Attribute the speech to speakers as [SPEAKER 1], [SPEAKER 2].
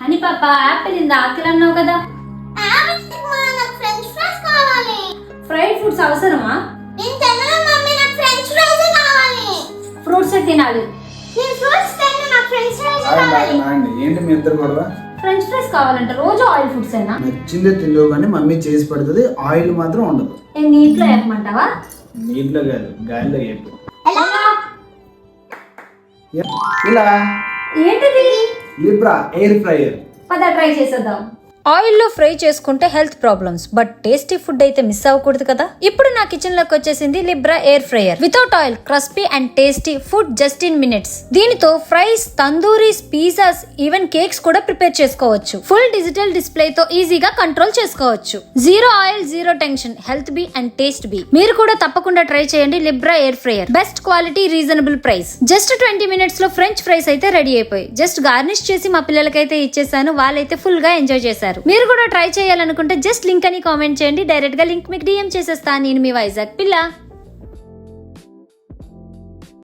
[SPEAKER 1] Honey పాప Apple ఇంద ఆకలి అన్నావు కదా. ఫ్రైడ్ ఫుడ్స్ అవసరమా? ఫ్రూట్స్ తినాలి.
[SPEAKER 2] ఏంటి మీ ఇద్దరు గొడవ?
[SPEAKER 1] ఫ్రెంచ్ ఫ్రైస్ కావాలంటే రోజు ఆయిల్ ఫుడ్స్ అయినా
[SPEAKER 2] నచ్చిందే తిండవు కానీ మమ్మీ చేసి పెడుతుంది, ఆయిల్ మాత్రం ఉండదు.
[SPEAKER 1] నీటిలో వేయమంటావా?
[SPEAKER 2] నీటిలో కాదు, గాలిలో వేపు. ఇలా
[SPEAKER 1] ఏంటిది?
[SPEAKER 2] Libra air fryer.
[SPEAKER 1] పద ట్రై చేసేద్దాం.
[SPEAKER 3] ఆయిల్లో ఫ్రై చేసుకుంటే health problems, but tasty food అయితే మిస్ అవ్వకూడదు కదా. ఇప్పుడు నా కిచెన్ లోకి వచ్చేసింది Libra air fryer. Without oil, crispy and tasty food just in minutes. దీనితో fries, tandooris, pizzas, even cakes కూడా ప్రిపేర్ చేసుకోవచ్చు. ఫుల్ డిజిటల్ డిస్ప్లే తో ఈజీగా కంట్రోల్ చేసుకోవచ్చు. Zero oil, zero tension, health బి అండ్ టేస్ట్ బి. మీరు కూడా తప్పకుండా ట్రై చేయండి Libra air fryer. Best quality, reasonable price. Just 20 minutes లో ఫ్రెంచ్ ఫ్రైస్ అయితే రెడీ అయిపోయి జస్ట్ గార్నిష్ చేసి మా పిల్లలకైతే ఇచ్చేసాను. వాళ్ళైతే ఫుల్ గా ఎంజాయ్ చేశారు. మీరు కూడా ట్రై చేయాలనుకుంటే జస్ట్ లింక్ అని కామెంట్ చేయండి. డైరెక్ట్ గా లింక్ మీకు డిఎం చేసేస్తా. నేను మీ వైజాగ్ పిల్ల.